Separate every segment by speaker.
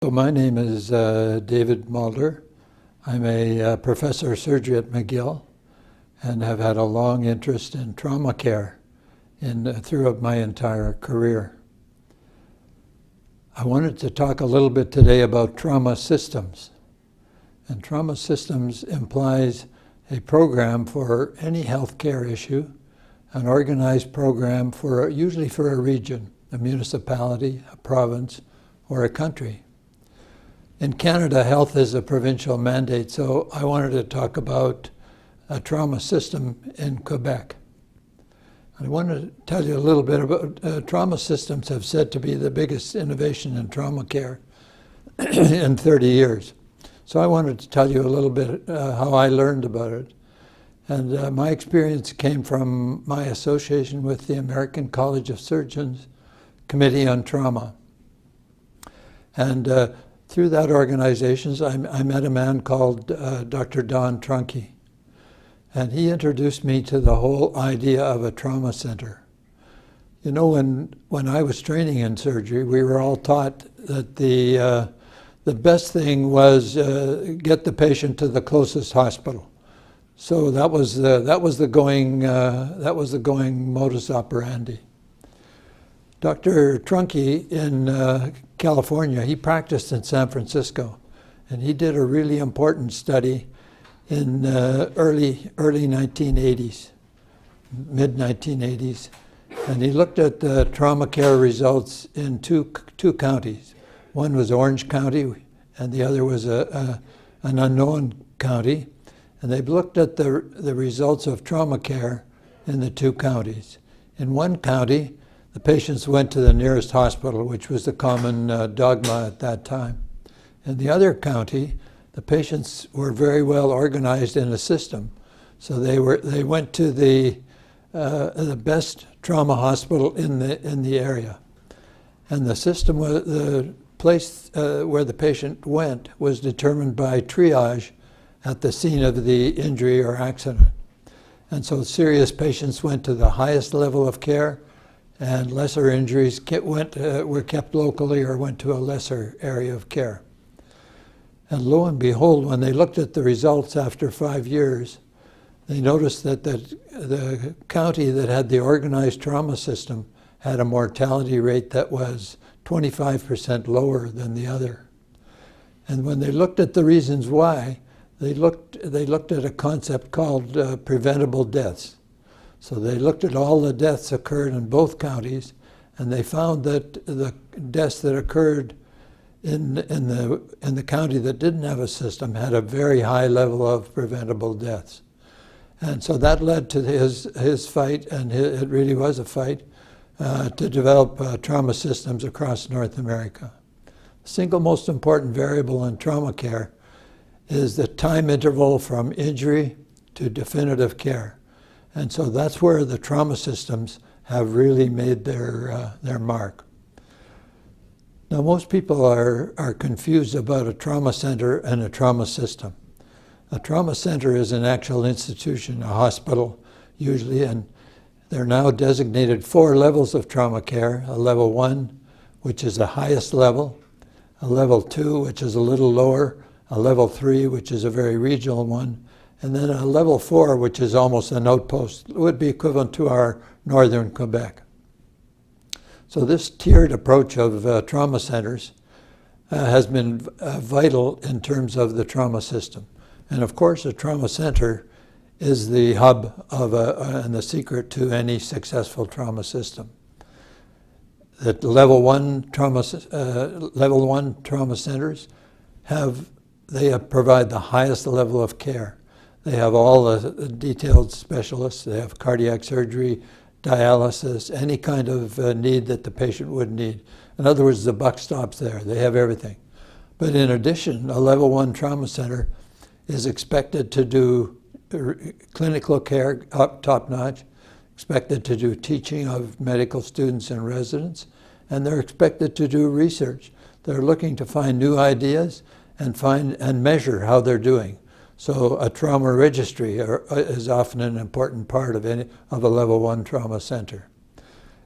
Speaker 1: So my name is David Mulder. I'm a professor of surgery at McGill and have had a long interest in trauma care throughout my entire career. I wanted to talk a little bit today about trauma systems. And trauma systems implies a program for any healthcare issue, an organized program usually for a region, a municipality, a province, or a country. In Canada, health is a provincial mandate, so I wanted to talk about a trauma system in Quebec. I want to tell you a little bit about trauma systems have said to be the biggest innovation in trauma care in 30 years. So I wanted to tell you a little bit how I learned about it. And my experience came from my association with the American College of Surgeons Committee on Trauma. And through that organization, I met a man called Dr. Don Trunke. And he introduced me to the whole idea of a trauma center. You know, when I was training in surgery, we were all taught that the best thing was get the patient to the closest hospital. So that was the going modus operandi. Dr. Trunke in California, he practiced in San Francisco, and he did a really important study in early 1980s, mid 1980s, and he looked at the trauma care results in two counties. One was Orange County, and the other was an unknown county, and they looked at the results of trauma care in the two counties. In one county, the patients went to the nearest hospital, which was the common dogma at that time. In the other county, the patients were very well organized in a system. So they went to the best trauma hospital in the area. And the system, the place where the patient went was determined by triage at the scene of the injury or accident. And so serious patients went to the highest level of care, and lesser injuries were kept locally or went to a lesser area of care. And lo and behold, when they looked at the results after 5 years, they noticed that the county that had the organized trauma system had a mortality rate that was 25% lower than the other. And when they looked at the reasons why, they looked at a concept called preventable deaths. So they looked at all the deaths occurred in both counties, and they found that the deaths that occurred in the county that didn't have a system had a very high level of preventable deaths. And so that led to his fight, and it really was a fight, to develop trauma systems across North America. The single most important variable in trauma care is the time interval from injury to definitive care. And so that's where the trauma systems have really made their mark. Now, most people are confused about a trauma center and a trauma system. A trauma center is an actual institution, a hospital usually, and there are now designated 4 levels of trauma care: a level 1, which is the highest level; a level 2, which is a little lower; a level 3, which is a very regional one; and then a level 4, which is almost an outpost. It would be equivalent to our northern Quebec. So this tiered approach of trauma centers has been vital in terms of the trauma system. And of course, a trauma center is the hub and the secret to any successful trauma system. The level 1 trauma centers provide the highest level of care. They have all the detailed specialists. They have cardiac surgery, dialysis, any kind of need that the patient would need. In other words, the buck stops there. They have everything. But in addition, a level 1 trauma center is expected to do clinical care top-notch, expected to do teaching of medical students and residents, and they're expected to do research. They're looking to find new ideas and measure how they're doing. So a trauma registry is often an important part of a level 1 trauma center.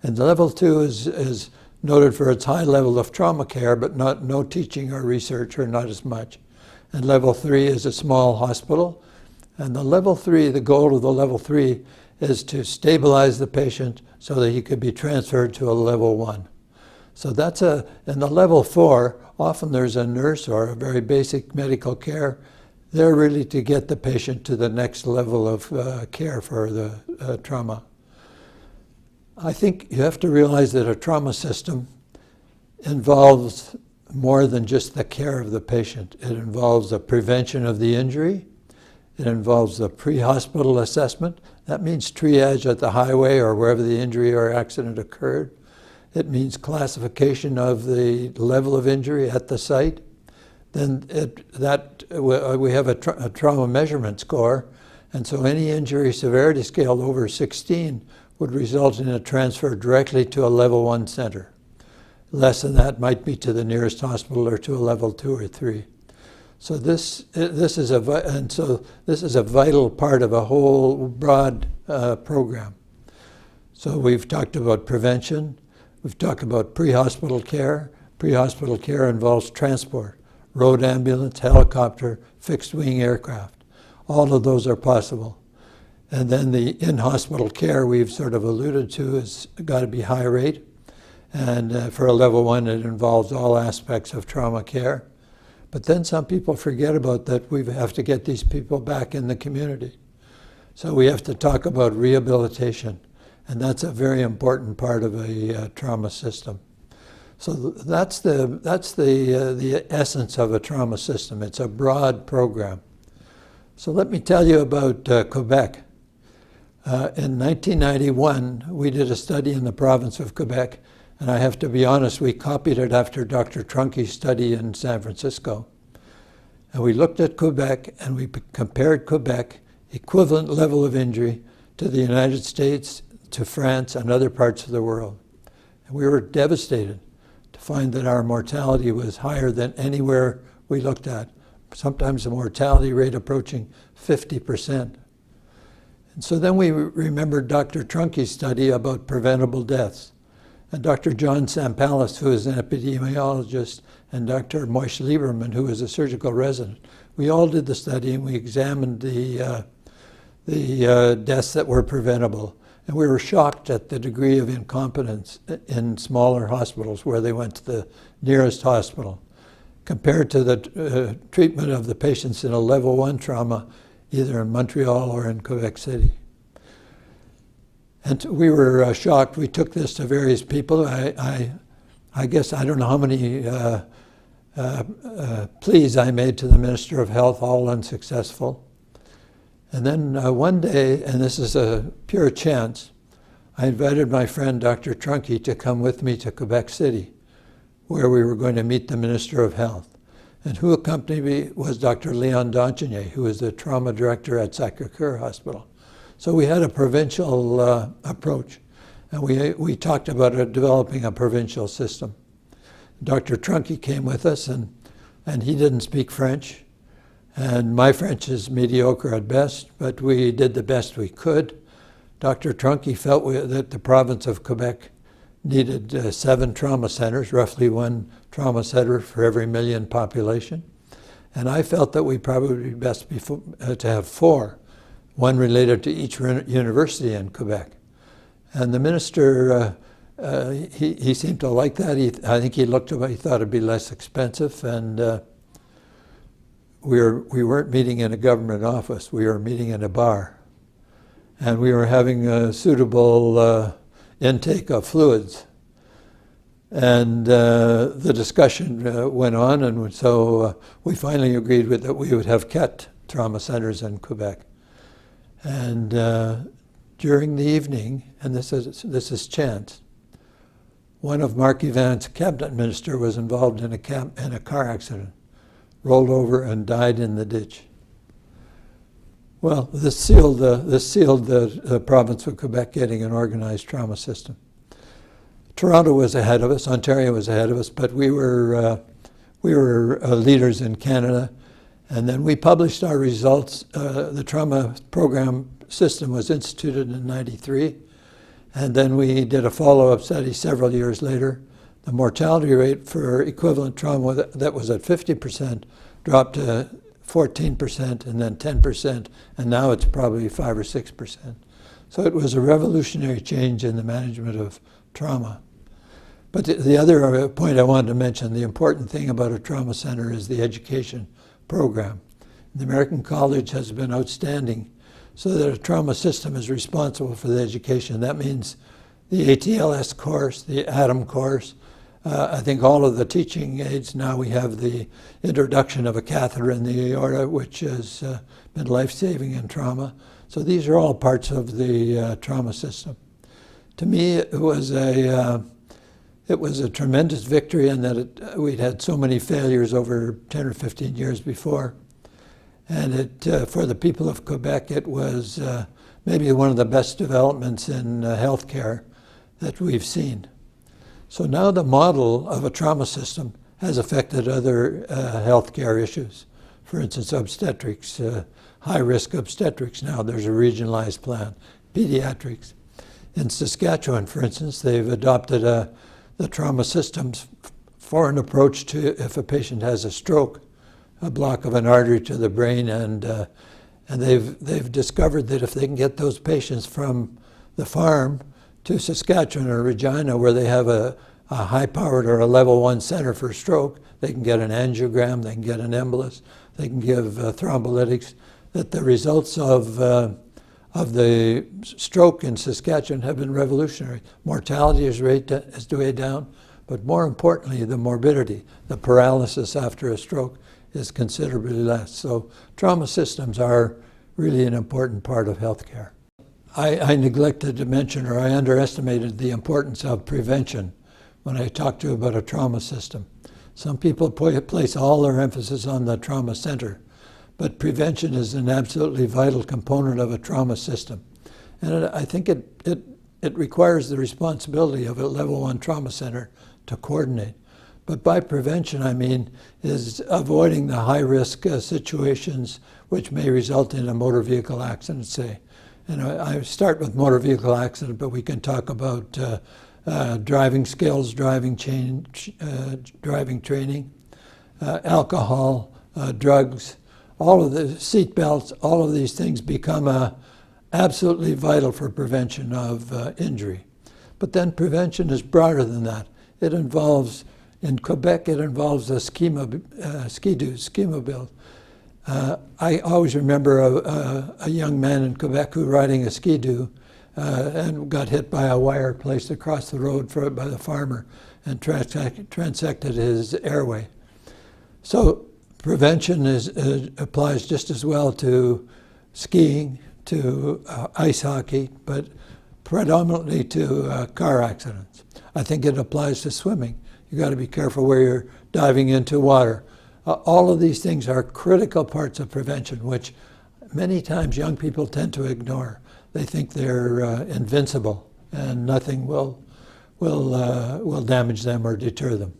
Speaker 1: And level 2 is noted for its high level of trauma care, but no teaching or research, or not as much. And level 3 is a small hospital. And the level 3, the goal of the level 3 is to stabilize the patient so that he could be transferred to a level 1. So that's in the level 4, often there's a nurse or a very basic medical care. They're really to get the patient to the next level of care for the trauma. I think you have to realize that a trauma system involves more than just the care of the patient. It involves the prevention of the injury. It involves the pre-hospital assessment. That means triage at the highway or wherever the injury or accident occurred. It means classification of the level of injury at the site. Then we have a trauma measurement score, and so any injury severity scale over 16 would result in a transfer directly to a level 1 center. Less than that might be to the nearest hospital or to a level 2 or 3. So this is a vital part of a whole broad program. So we've talked about prevention. We've talked about pre-hospital care. Pre-hospital care involves transport, road ambulance, helicopter, fixed-wing aircraft. All of those are possible. And then the in-hospital care we've sort of alluded to has got to be high rate. And for a level 1, it involves all aspects of trauma care. But then some people forget about that. We have to get these people back in the community. So we have to talk about rehabilitation. And that's a very important part of a trauma system. So that's the essence of a trauma system. It's a broad program. So let me tell you about Quebec. In 1991, we did a study in the province of Quebec, and I have to be honest, we copied it after Dr. Trunke's study in San Francisco. And we looked at Quebec, and we compared Quebec, equivalent level of injury, to the United States, to France, and other parts of the world. And we were devastated to find that our mortality was higher than anywhere we looked at, sometimes a mortality rate approaching 50%. And so then we remembered Dr. Trunke's study about preventable deaths. And Dr. John Sampalis, who is an epidemiologist, and Dr. Moish Lieberman, who is a surgical resident, we all did the study, and we examined the deaths that were preventable. And we were shocked at the degree of incompetence in smaller hospitals where they went to the nearest hospital, compared to the treatment of the patients in a level 1 trauma, either in Montreal or in Quebec City. And we were shocked. We took this to various people. I guess I don't know how many pleas I made to the Minister of Health, all unsuccessful. And then one day, and this is a pure chance, I invited my friend Dr. Trunke to come with me to Quebec City, where we were going to meet the Minister of Health. And who accompanied me was Dr. Leon Donchenier, who is the trauma director at Sacré-Cœur Hospital. So we had a provincial approach, and we talked about developing a provincial system. Dr. Trunke came with us, and he didn't speak French. And my French is mediocre at best, but we did the best we could. Dr. Trunke felt that the province of Quebec needed 7 trauma centers, roughly 1 trauma center for every 1 million population. And I felt that we probably be best to have 4, 1 related to each university in Quebec. And the minister, he seemed to like that. I think he thought it'd be less expensive, and we weren't meeting in a government office. We were meeting in a bar. And we were having a suitable intake of fluids. And the discussion went on, and so we finally agreed that we would have CAT trauma centers in Quebec. And during the evening, and this is chance, one of Mark Evan's cabinet minister was involved in a car accident, rolled over and died in the ditch. Well, this sealed the province of Quebec getting an organized trauma system. Toronto was ahead of us, Ontario was ahead of us, but we were leaders in Canada. And then we published our results. The trauma program system was instituted in '93. And then we did a follow-up study several years later. The mortality rate for equivalent trauma that was at 50% dropped to 14% and then 10%, and now it's probably 5 or 6%. So it was a revolutionary change in the management of trauma. But the other point I wanted to mention, the important thing about a trauma center is the education program. The American College has been outstanding so that a trauma system is responsible for the education. That means the ATLS course, the ATOM course. I think all of the teaching aids, now we have the introduction of a catheter in the aorta, which has been life-saving in trauma. So these are all parts of the trauma system. To me, it was a tremendous victory in that we'd had so many failures over 10 or 15 years before. And for the people of Quebec, it was maybe one of the best developments in healthcare that we've seen. So now the model of a trauma system has affected other healthcare issues. For instance, obstetrics, high-risk obstetrics. Now there's a regionalized plan. Pediatrics. In Saskatchewan, for instance, they've adopted the trauma systems for an approach to if a patient has a stroke, a block of an artery to the brain, and they've discovered that if they can get those patients from the farm to Saskatchewan or Regina, where they have a high-powered or a level 1 center for stroke, they can get an angiogram, they can get an embolus, they can give thrombolytics, that the results of the stroke in Saskatchewan have been revolutionary. Mortality is way down, but more importantly, the morbidity, the paralysis after a stroke, is considerably less. So trauma systems are really an important part of healthcare. I neglected to mention, or I underestimated the importance of prevention when I talked to you about a trauma system. Some people place all their emphasis on the trauma center, but prevention is an absolutely vital component of a trauma system. And I think it requires the responsibility of a level 1 trauma center to coordinate. But by prevention, I mean is avoiding the high-risk situations which may result in a motor vehicle accident, say. And I start with motor vehicle accident, but we can talk about driving skills, driving training, alcohol, drugs, all of the seat belts, all of these things become absolutely vital for prevention of injury. But then prevention is broader than that. It involves, in Quebec, it involves a schema build. I always remember a young man in Quebec who riding a ski-doo and got hit by a wire placed across the road by the farmer and transected his airway. So prevention applies just as well to skiing, to ice hockey, but predominantly to car accidents. I think it applies to swimming. You've got to be careful where you're diving into water. All of these things are critical parts of prevention, which many times young people tend to ignore. They think they're invincible and nothing will damage them or deter them.